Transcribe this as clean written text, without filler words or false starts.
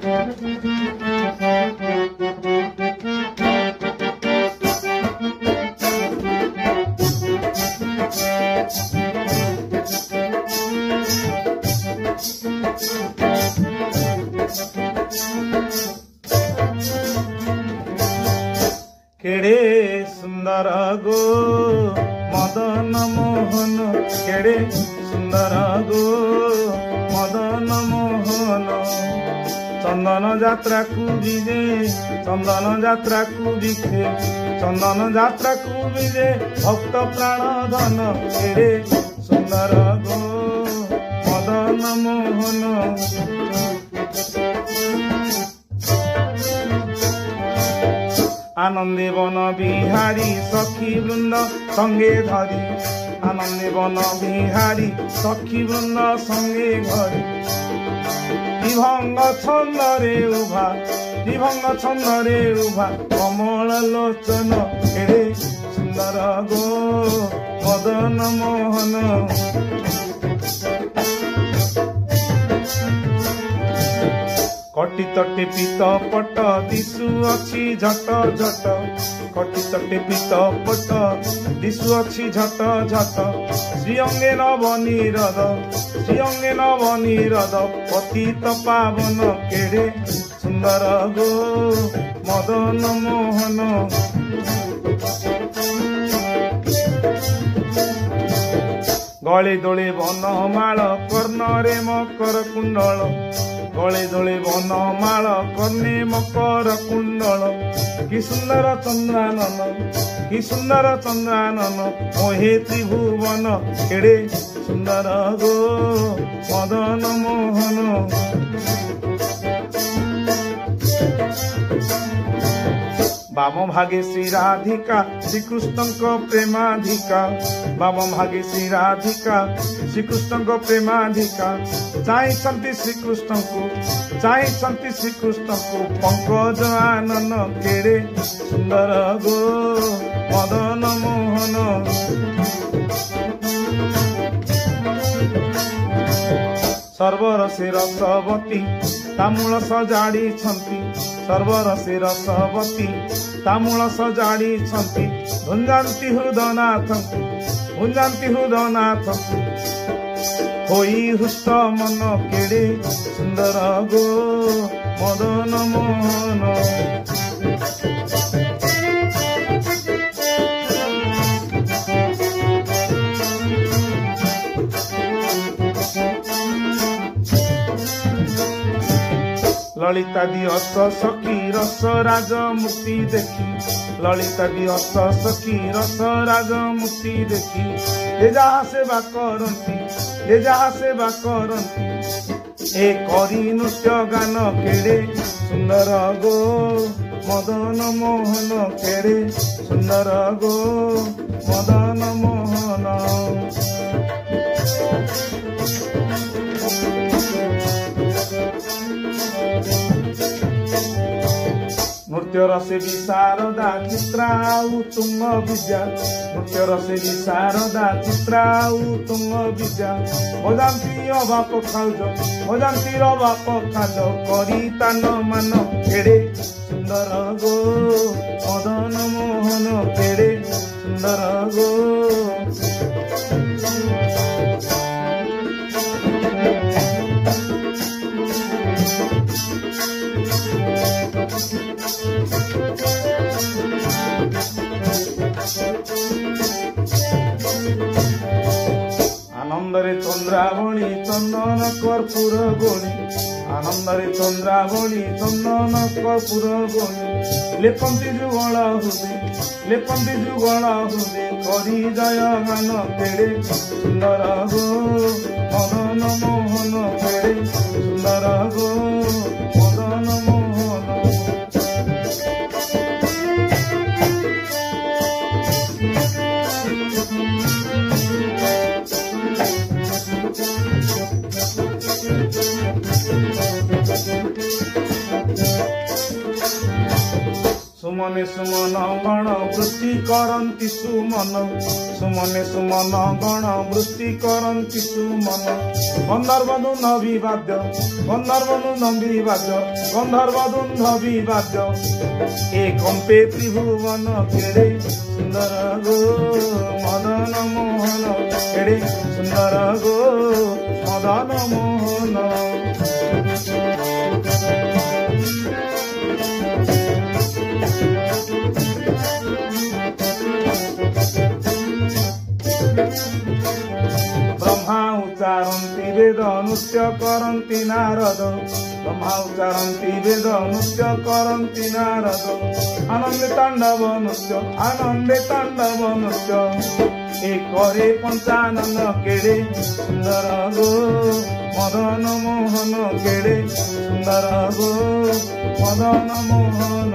केड़े सुंदर गो मदन मोहन केड़े सुंदर गो मदन मोहन चंदन यात्रा को विजे चंदन यात्रा को विखे चंदन यात्रा को विजे भक्त प्राण धन केड़े सुंदर गो मदन मोहन आनंदे बन बिहारी सखी वृंद संगे धरी आनंदे बन बिहारी सखी वृंद संगे घरी विभंग छंदरे उभा विभंग छंदरे उभा कमल लोचन केड़े सुंदर गो मदन मोहन कटी तटे पीत पट दिशु अच्छी झट झट कटी तटे पीत पट दिशु अच्छी झट झट श्री अंगे नव नीरद श्री अंगे नव नीरद पतित पावन केड़े सुंदर गो मदन मोहन गले दोले बनमाल कर्णरे मकर कुंडल गले दोले बनमाल कर्णे मकर कुंडल कि सुंदर चंद्रानन कि सुंदर चंद्रानन मोहे त्रिभुवन केड़े सुंदर गो मदन मोहन बाम भागे श्री राधिका श्रीकृष्ण प्रेमाधिका बाम भागे श्री राधिका श्रीकृष्ण प्रेमाधिका चाहती श्रीकृष्ण को चाहती श्रीकृष्ण को पंकज आनन केड़े सुंदर गो मदन मोहन सर्वरसे रसवती तामूल सजाड़ी छंती सर्वरसे रसवती तामूल सजाड़ी छंती भुंजाती हृदनाथ भुंजाती हृदनाथ होई हृष्ट मन केड़े सुंदर गो मदन मोहन ललिता दिवस सखी रस राज मूर्ति देखी ललिता दिवस सखी रस राज मूर्ति देखी ए जहा सेवा करती ए जहा सेवा करती ए करी नृत्य गान केड़े सुंदर गो मदन मोहन केड़े सुंदर गो मदन मोहन नृत्य रसे विशारदा चित्राऊ तुंग विद्या नृत्य रसे विशारदा चित्राऊ तुंग विद्या मजांती अबाप खाउज मजांती अबाप खाज करी तान मान केड़े सुंदर गो मदन मोहन केड़े सुंदर गो आनंदरे चंद्रावली चंदन कर्पूर गोणी आनंदरे चंद्रावली चंदन कर्पूर गोणी लेपंती जुगल हृदे करी जय गान केड़े सुंदर गो मदन मोहन केड़े सुंदर गो मदन मोहन सुमने सुमन गण वृष्टि करन्ति सुमन सुमने सुमन गण वृष्टि करन्ति सुमन गन्धर्वधुन विवाद्य गन्धर्वधुन विवाद्य गन्धर्वधुन विवाद्य ए कम्पे त्रिभुवन केड़े सुंदर गो मदन मोहन केड़े सुंदर गो मदन मोहन ब्रह्मा उच्चारन्ति वेद नृत्य करन्ति नारद ब्रह्मा उच्चारन्ति वेद नृत्य करन्ति नारद आनंदे तांडव नृत्य एक करे पंचानन केड़े सुंदर गो मदन मोहन केड़े सुंदर गो मदन मोहन।